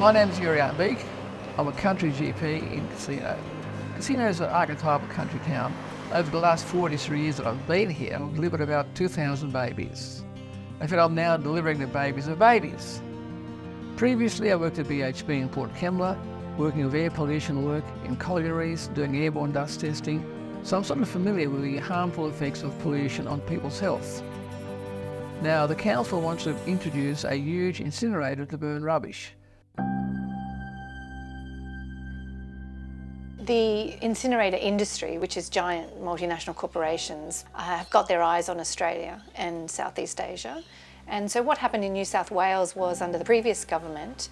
My name's Urian Beek. I'm a country GP in Casino. Casino is an archetypal country town. Over the last 43 years that I've been here, I've delivered about 2,000 babies. In fact, I'm now delivering the babies of babies. Previously, I worked at BHP in Port Kembla, working with air pollution work in collieries, doing airborne dust testing. So I'm sort of familiar with the harmful effects of pollution on people's health. Now, the council wants to introduce a huge incinerator to burn rubbish. The incinerator industry, which is giant multinational corporations, have got their eyes on Australia and Southeast Asia. And so what happened in New South Wales was, under the previous government,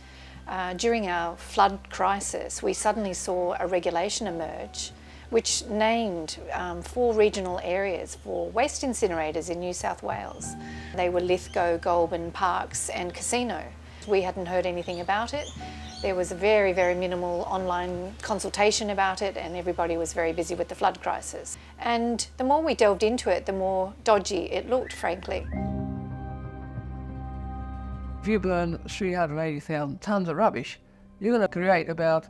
during our flood crisis, we suddenly saw a regulation emerge which named 4 regional areas for waste incinerators in New South Wales. They were Lithgow, Goulburn, Parkes and Casino. We hadn't heard anything about it. There was a very, very minimal online consultation about it, and everybody was very busy with the flood crisis. And the more we delved into it, the more dodgy it looked, frankly. If you burn 380,000 tonnes of rubbish, you're going to create about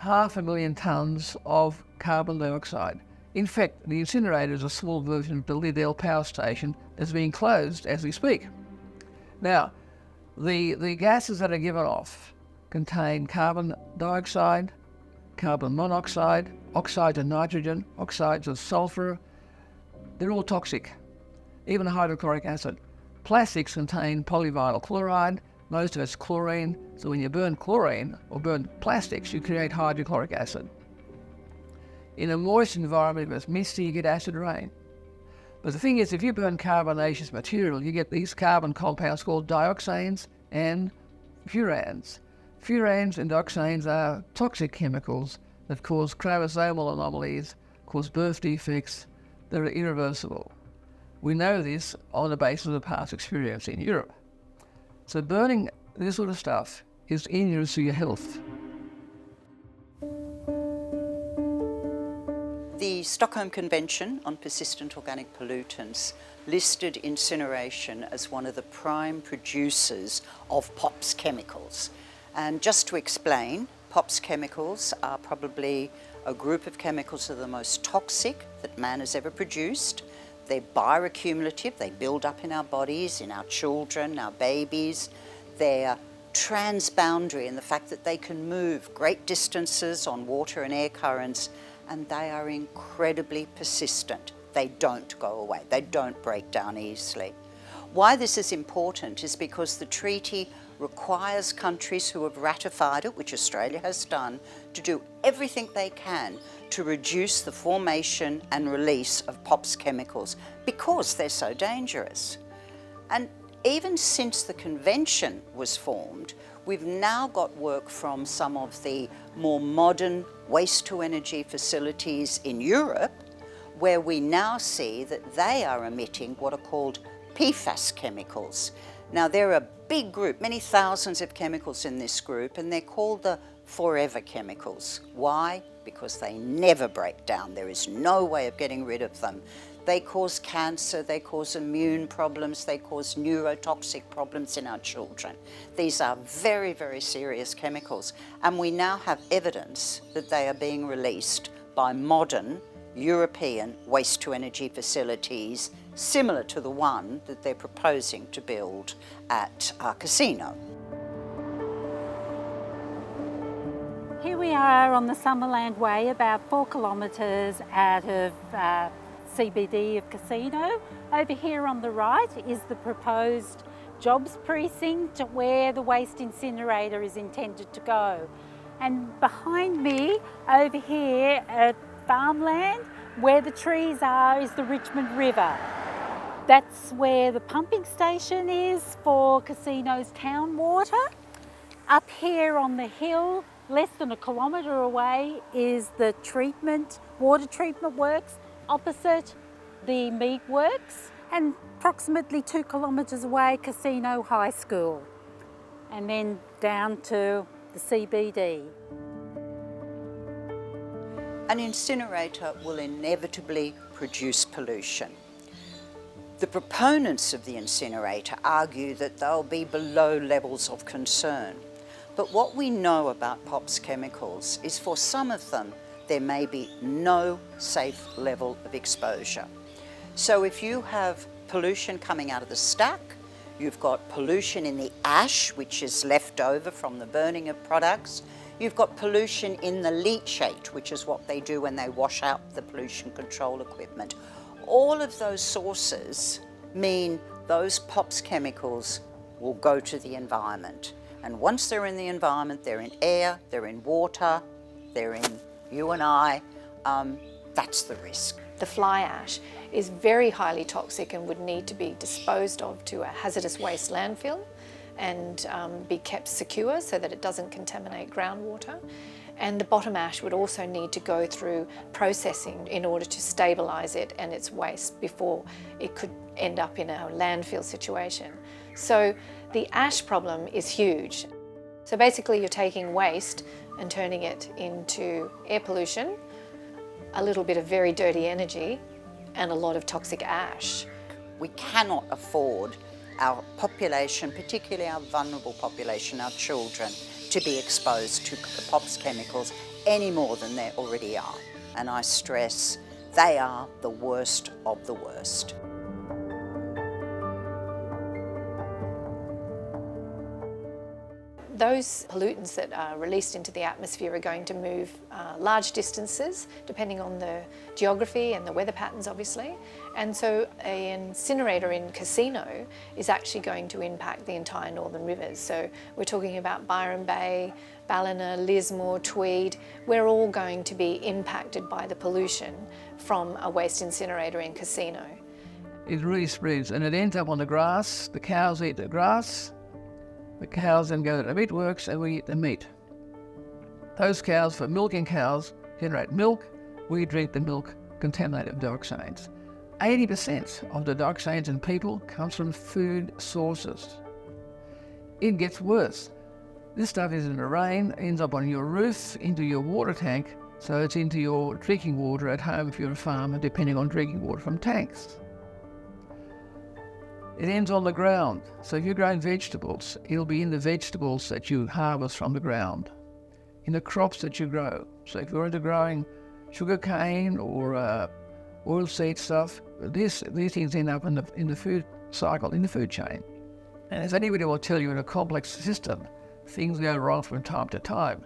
500,000 tonnes of carbon dioxide. In fact, the incinerator is a small version of the Liddell power station that's being closed as we speak. Now, the gases that are given off contain carbon dioxide, carbon monoxide, oxides of nitrogen, oxides of sulphur. They're all toxic, even hydrochloric acid. Plastics contain polyvinyl chloride, most of it's chlorine, so when you burn chlorine or burn plastics, you create hydrochloric acid. In a moist environment, if it's misty, you get acid rain. But the thing is, if you burn carbonaceous material, you get these carbon compounds called dioxanes and furans. Furans and dioxanes are toxic chemicals that cause chromosomal anomalies, cause birth defects that are irreversible. We know this on the basis of past experience in Europe. So burning this sort of stuff is injurious to your health. The Stockholm Convention on Persistent Organic Pollutants listed incineration as one of the prime producers of POPs chemicals. And just to explain, POPs chemicals are probably a group of chemicals that are the most toxic that man has ever produced. They're bioaccumulative, they build up in our bodies, in our children, our babies. They're transboundary in the fact that they can move great distances on water and air currents, and they are incredibly persistent. They don't go away, they don't break down easily. Why this is important is because the treaty requires countries who have ratified it, which Australia has done, to do everything they can to reduce the formation and release of POPs chemicals because they're so dangerous. And even since the convention was formed, we've now got work from some of the more modern waste-to-energy facilities in Europe, where we now see that they are emitting what are called PFAS chemicals. Now, they're a big group, many thousands of chemicals in this group, and they're called the forever chemicals. Why? Because they never break down. There is no way of getting rid of them. They cause cancer, they cause immune problems, they cause neurotoxic problems in our children. These are very, very serious chemicals, and we now have evidence that they are being released by modern European waste-to-energy facilities similar to the one that they're proposing to build at our Casino. Here we are on the Summerland Way, about 4 kilometres out of CBD of Casino. Over here on the right is the proposed jobs precinct where the waste incinerator is intended to go. And behind me, over here at farmland, where the trees are, is the Richmond River. That's where the pumping station is for Casino's town water. Up here on the hill, less than 1 kilometre away, is the water treatment works opposite the meat works, and approximately 2 kilometres away, Casino High School, and then down to the CBD. An incinerator will inevitably produce pollution. The proponents of the incinerator argue that they'll be below levels of concern. But what we know about POPs chemicals is for some of them, there may be no safe level of exposure. So if you have pollution coming out of the stack, you've got pollution in the ash, which is left over from the burning of products, you've got pollution in the leachate, which is what they do when they wash out the pollution control equipment. All of those sources mean those POPs chemicals will go to the environment. And once they're in the environment, they're in air, they're in water, they're in you and I, that's the risk. The fly ash is very highly toxic and would need to be disposed of to a hazardous waste landfill and be kept secure so that it doesn't contaminate groundwater. And the bottom ash would also need to go through processing in order to stabilise it and its waste before it could end up in a landfill situation. So the ash problem is huge. So basically you're taking waste and turning it into air pollution, a little bit of very dirty energy and a lot of toxic ash. We cannot afford our population, particularly our vulnerable population, our children, to be exposed to the POPs chemicals any more than they already are. And I stress, they are the worst of the worst. Those pollutants that are released into the atmosphere are going to move large distances, depending on the geography and the weather patterns, obviously. And so an incinerator in Casino is actually going to impact the entire northern rivers. So we're talking about Byron Bay, Ballina, Lismore, Tweed. We're all going to be impacted by the pollution from a waste incinerator in Casino. It really spreads and it ends up on the grass. The cows eat the grass. The cows then go to the meatworks and we eat the meat. Those cows, for milking cows, generate milk. We drink the milk contaminated with dioxins. 80% of the dioxins in people comes from food sources. It gets worse. This stuff is in the rain, ends up on your roof, into your water tank, so it's into your drinking water at home if you're a farmer, depending on drinking water from tanks. It ends on the ground. So if you're growing vegetables, it'll be in the vegetables that you harvest from the ground, in the crops that you grow. So if you're into growing sugar cane or oilseed stuff, these things end up in the food cycle, in the food chain. And as anybody will tell you, in a complex system, things go wrong from time to time.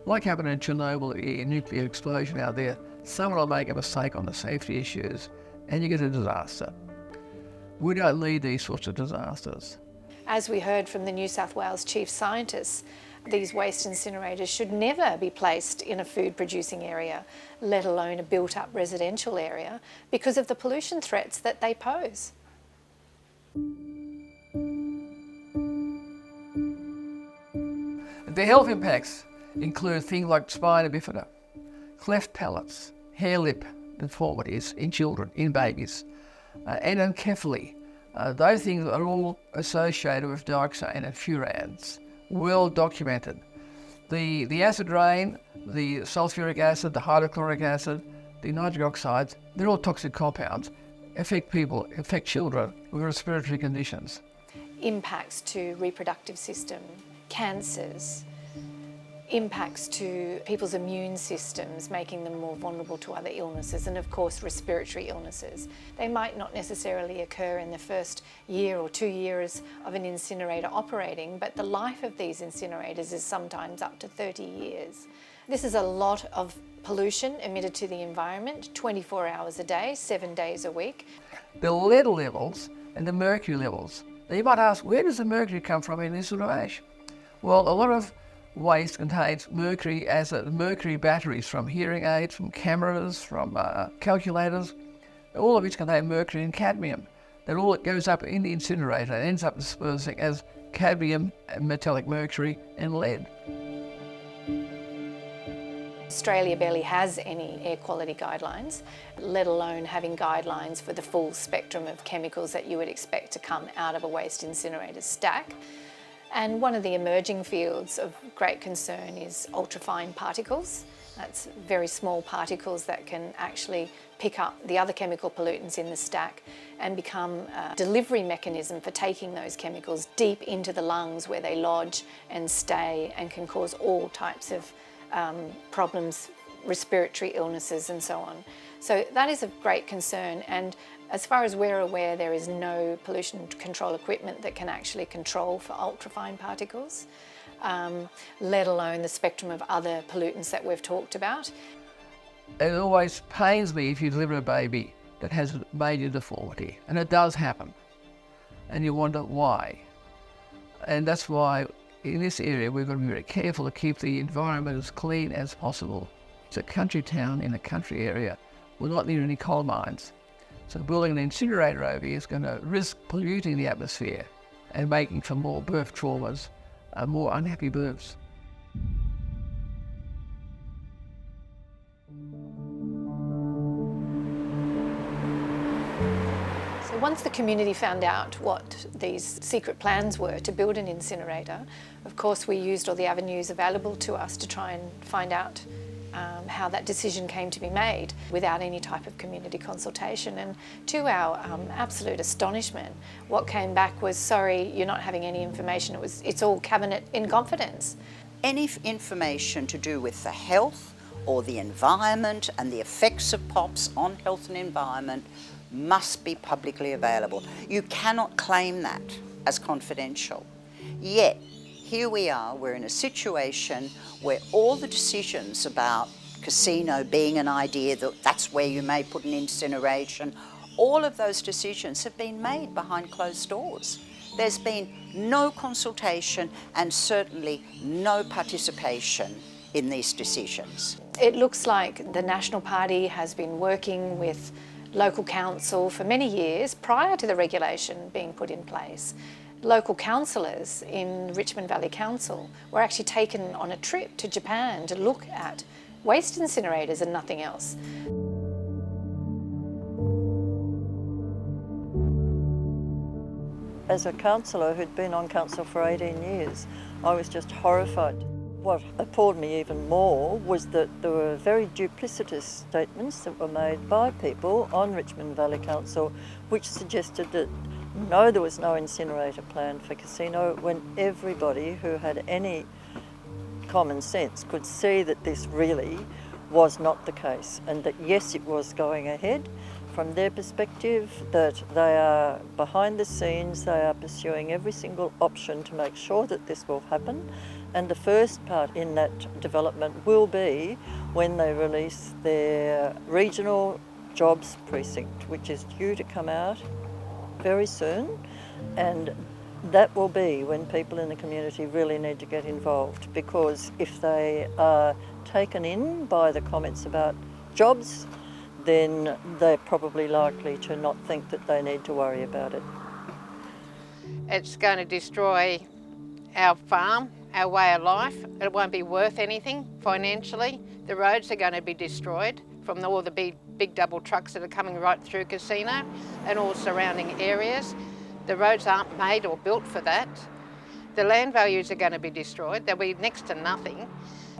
Like happened in Chernobyl, a nuclear explosion out there, someone will make a mistake on the safety issues and you get a disaster. We don't need these sorts of disasters. As we heard from the New South Wales Chief Scientist, these waste incinerators should never be placed in a food producing area, let alone a built up residential area, because of the pollution threats that they pose. The health impacts include things like spina bifida, cleft palates, hair lip deformities in children, in babies, anencephaly. Those things are all associated with dioxin and furans, well documented. The acid rain, the sulfuric acid, the hydrochloric acid, the nitric oxides, they're all toxic compounds, affect people, affect children with respiratory conditions. Impacts to reproductive system, cancers, impacts to people's immune systems, making them more vulnerable to other illnesses, and of course respiratory illnesses. They might not necessarily occur in the first year or 2 years of an incinerator operating, but the life of these incinerators is sometimes up to 30 years. This is a lot of pollution emitted to the environment 24 hours a day, 7 days a week. The lead levels and the mercury levels. Now you might ask, where does the mercury come from in this sort of ash? Well, a lot of waste contains mercury mercury batteries from hearing aids, from cameras, from calculators, all of which contain mercury and cadmium. That all goes up in the incinerator and ends up dispersing as cadmium, metallic mercury and lead. Australia barely has any air quality guidelines, let alone having guidelines for the full spectrum of chemicals that you would expect to come out of a waste incinerator stack. And one of the emerging fields of great concern is ultrafine particles. That's very small particles that can actually pick up the other chemical pollutants in the stack and become a delivery mechanism for taking those chemicals deep into the lungs where they lodge and stay and can cause all types of problems, respiratory illnesses and so on. So that is of great concern, and as far as we're aware, there is no pollution control equipment that can actually control for ultrafine particles, let alone the spectrum of other pollutants that we've talked about. It always pains me if you deliver a baby that has a major deformity, and it does happen, and you wonder why. And that's why in this area we've got to be very careful to keep the environment as clean as possible. It's a country town in a country area. We're not near any coal mines. So building an incinerator over here is going to risk polluting the atmosphere and making for more birth traumas and more unhappy births. So once the community found out what these secret plans were to build an incinerator, of course we used all the avenues available to us to try and find out how that decision came to be made without any type of community consultation. And to our absolute astonishment, what came back was, sorry, you're not having any information. It's all cabinet in confidence. Any information to do with the health or the environment and the effects of POPs on health and environment must be publicly available. You cannot claim that as confidential. Yet, here we are, we're in a situation where all the decisions about casino being an idea that that's where you may put an incineration, all of those decisions have been made behind closed doors. There's been no consultation and certainly no participation in these decisions. It looks like the National Party has been working with local council for many years prior to the regulation being put in place. Local councillors in Richmond Valley Council were actually taken on a trip to Japan to look at waste incinerators and nothing else. As a councillor who'd been on council for 18 years, I was just horrified. What appalled me even more was that there were very duplicitous statements that were made by people on Richmond Valley Council which suggested that no, there was no incinerator plan for casino, when everybody who had any common sense could see that this really was not the case, and that yes, it was going ahead. From their perspective, that they are behind the scenes, they are pursuing every single option to make sure that this will happen. And the first part in that development will be when they release their regional jobs precinct, which is due to come out very soon, and that will be when people in the community really need to get involved, because if they are taken in by the comments about jobs, then they're probably likely to not think that they need to worry about it. It's going to destroy our farm, our way of life. It won't be worth anything financially. The roads are going to be destroyed from all the big double trucks that are coming right through Casino and all surrounding areas. The roads aren't made or built for that. The land values are going to be destroyed. There'll be next to nothing.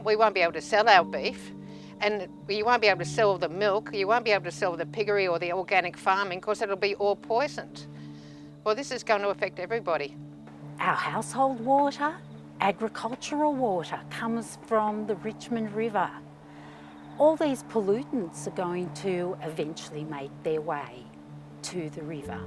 We won't be able to sell our beef, and you won't be able to sell the milk. You won't be able to sell the piggery or the organic farming because it'll be all poisoned. Well, this is going to affect everybody. Our household water, agricultural water, comes from the Richmond River. All these pollutants are going to eventually make their way to the river.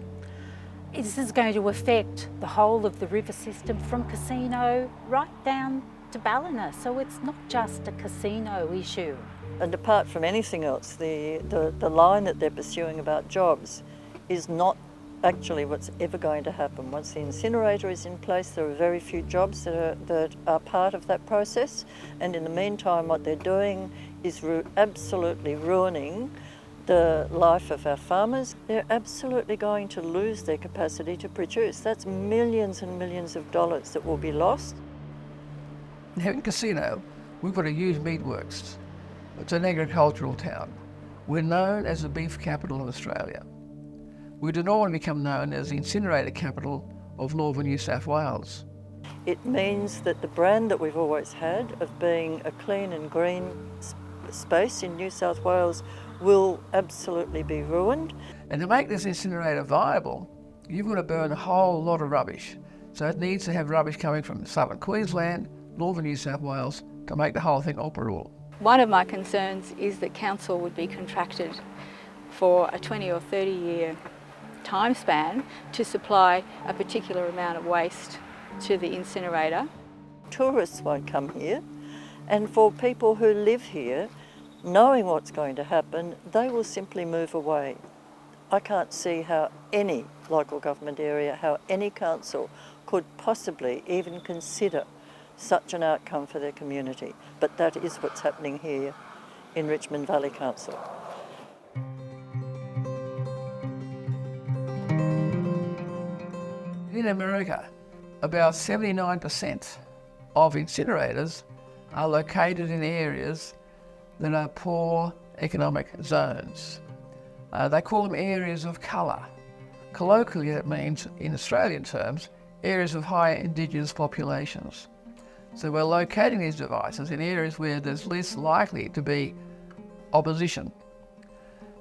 This is going to affect the whole of the river system from Casino right down to Ballina, so it's not just a Casino issue. And apart from anything else, the line that they're pursuing about jobs is not actually what's ever going to happen. Once the incinerator is in place, there are very few jobs that are part of that process, and in the meantime what they're doing is absolutely ruining the life of our farmers. They're absolutely going to lose their capacity to produce. That's millions and millions of dollars that will be lost. Now in Casino, we've got a huge meatworks. It's an agricultural town. We're known as the beef capital of Australia. We do not want to become known as the incinerator capital of northern New South Wales. It means that the brand that we've always had of being a clean and green space in New South Wales will absolutely be ruined. And to make this incinerator viable, you've got to burn a whole lot of rubbish. So it needs to have rubbish coming from southern Queensland, northern New South Wales, to make the whole thing operable. One of my concerns is that council would be contracted for a 20 or 30 year time span to supply a particular amount of waste to the incinerator. Tourists won't come here, and for people who live here, knowing what's going to happen, they will simply move away. I can't see how any local government area, how any council could possibly even consider such an outcome for their community. But that is what's happening here in Richmond Valley Council. In America, about 79% of incinerators are located in areas that are poor economic zones. They call them areas of colour. Colloquially, that means, in Australian terms, areas of high Indigenous populations. So we're locating these devices in areas where there's less likely to be opposition.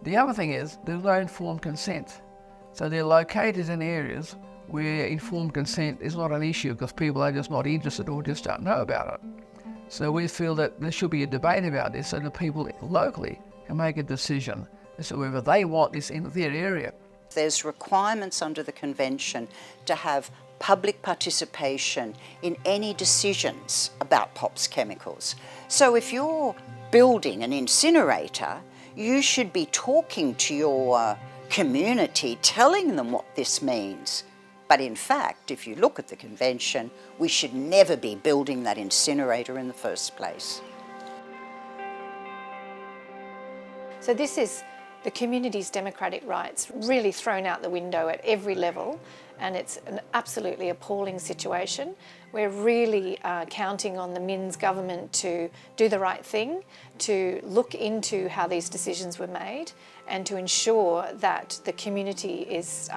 The other thing is, there's no informed consent. So they're located in areas where informed consent is not an issue because people are just not interested or just don't know about it. So we feel that there should be a debate about this so that people locally can make a decision as to whether they want this in their area. There's requirements under the Convention to have public participation in any decisions about POPs chemicals. So if you're building an incinerator, you should be talking to your community, telling them what this means. But in fact, if you look at the Convention, we should never be building that incinerator in the first place. So this is the community's democratic rights really thrown out the window at every level, and it's an absolutely appalling situation. We're really counting on the Minns government to do the right thing, to look into how these decisions were made and to ensure that the community is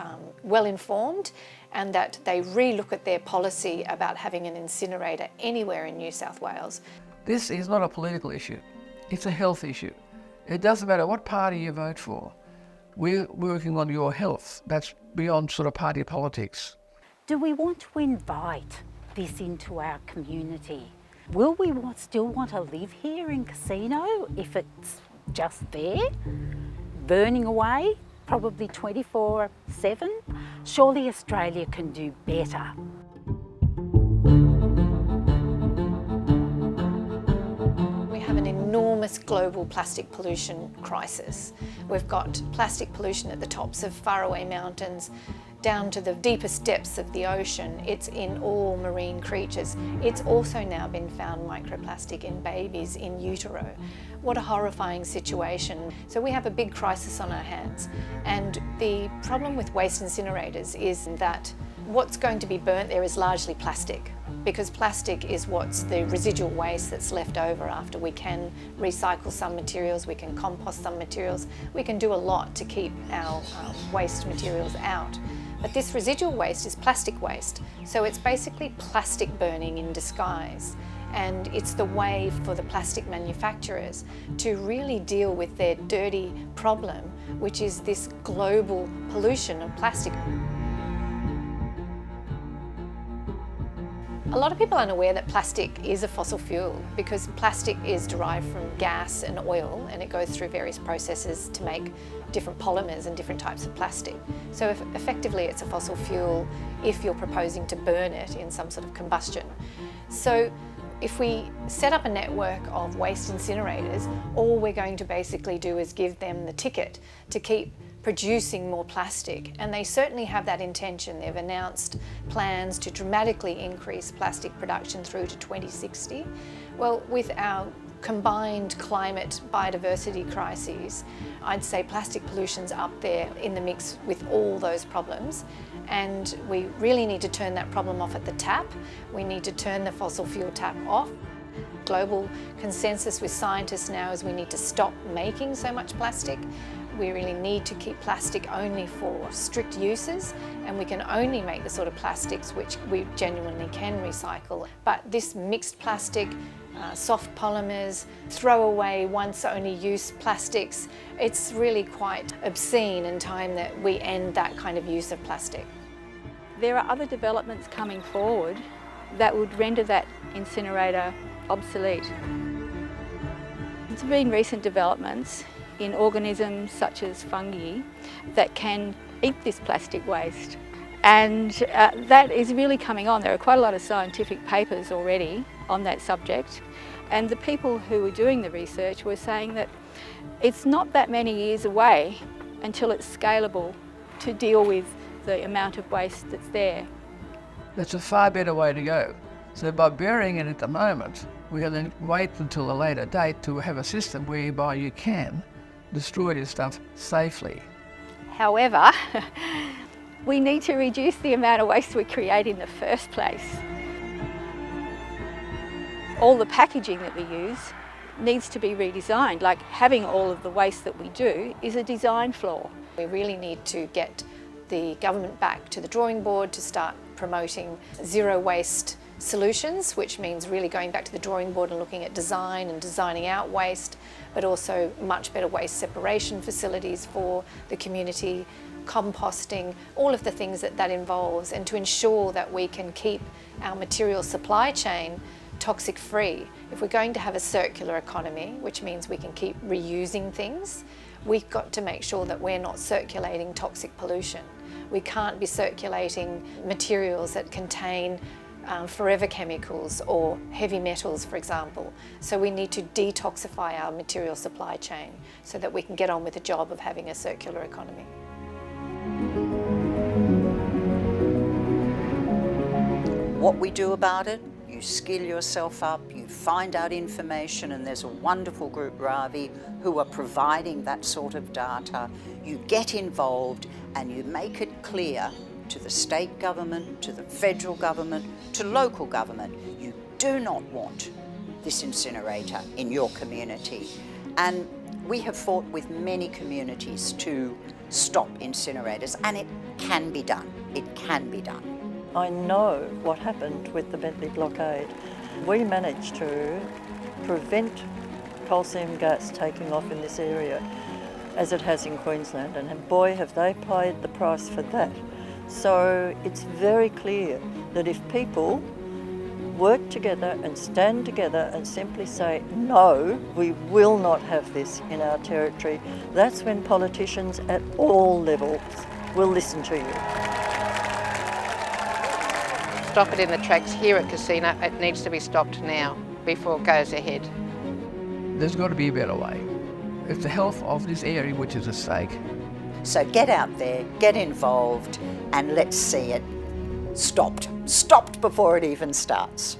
well informed and that they re-look at their policy about having an incinerator anywhere in New South Wales. This is not a political issue, it's a health issue. It doesn't matter what party you vote for. We're working on your health. That's beyond sort of party politics. Do we want to invite this into our community? Will we still want to live here in Casino if it's just there, burning away, probably 24/7? Surely Australia can do better. We have an enormous global plastic pollution crisis. We've got plastic pollution at the tops of faraway mountains, down to the deepest depths of the ocean. It's in all marine creatures. It's also now been found microplastic in babies in utero. What a horrifying situation. So we have a big crisis on our hands. And the problem with waste incinerators is that what's going to be burnt there is largely plastic, because plastic is what's the residual waste that's left over after we can recycle some materials, we can compost some materials, we can do a lot to keep our waste materials out. But this residual waste is plastic waste, so it's basically plastic burning in disguise. And it's the way for the plastic manufacturers to really deal with their dirty problem, which is this global pollution of plastic. A lot of people aren't aware that plastic is a fossil fuel because plastic is derived from gas and oil, and it goes through various processes to make different polymers and different types of plastic. So effectively it's a fossil fuel if you're proposing to burn it in some sort of combustion. So if we set up a network of waste incinerators, all we're going to basically do is give them the ticket to keep producing more plastic, and they certainly have that intention. They've announced plans to dramatically increase plastic production through to 2060. Well, with our combined climate biodiversity crises, I'd say plastic pollution's up there in the mix with all those problems, and we really need to turn that problem off at the tap. We need to turn the fossil fuel tap off. Global consensus with scientists now is we need to stop making so much plastic. We really need to keep plastic only for strict uses, and we can only make the sort of plastics which we genuinely can recycle. But this mixed plastic, soft polymers, throwaway once only use plastics. It's really quite obscene in time that we end that kind of use of plastic. There are other developments coming forward that would render that incinerator obsolete. There's been recent developments in organisms such as fungi that can eat this plastic waste, and that is really coming on. There are quite a lot of scientific papers already on that subject, and the people who were doing the research were saying that it's not that many years away until it's scalable to deal with the amount of waste that's there. That's a far better way to go. So by burying it at the moment, we can then wait until a later date to have a system whereby you can destroy this stuff safely. However, we need to reduce the amount of waste we create in the first place. All the packaging that we use needs to be redesigned. Like, having all of the waste that we do is a design flaw. We really need to get the government back to the drawing board to start promoting zero waste solutions, which means really going back to the drawing board and looking at design and designing out waste, but also much better waste separation facilities for the community, composting, all of the things that involves, and to ensure that we can keep our material supply chain toxic free. If we're going to have a circular economy, which means we can keep reusing things, we've got to make sure that we're not circulating toxic pollution. We can't be circulating materials that contain forever chemicals or heavy metals, for example. So we need to detoxify our material supply chain so that we can get on with the job of having a circular economy. What we do about it, you skill yourself up, you find out information, and there's a wonderful group, Ravi, who are providing that sort of data. You get involved and you make it clear to the state government, to the federal government, to local government, you do not want this incinerator in your community. And we have fought with many communities to stop incinerators, and it can be done. It can be done. I know what happened with the Bentley blockade. We managed to prevent coal seam gas taking off in this area, as it has in Queensland, and boy have they paid the price for that. So it's very clear that if people work together and stand together and simply say, no, we will not have this in our territory, that's when politicians at all levels will listen to you. Stop it in the tracks here at Casino. It needs to be stopped now before it goes ahead. There's got to be a better way. It's the health of this area which is at stake. So get out there, get involved, and let's see it stopped. Stopped before it even starts.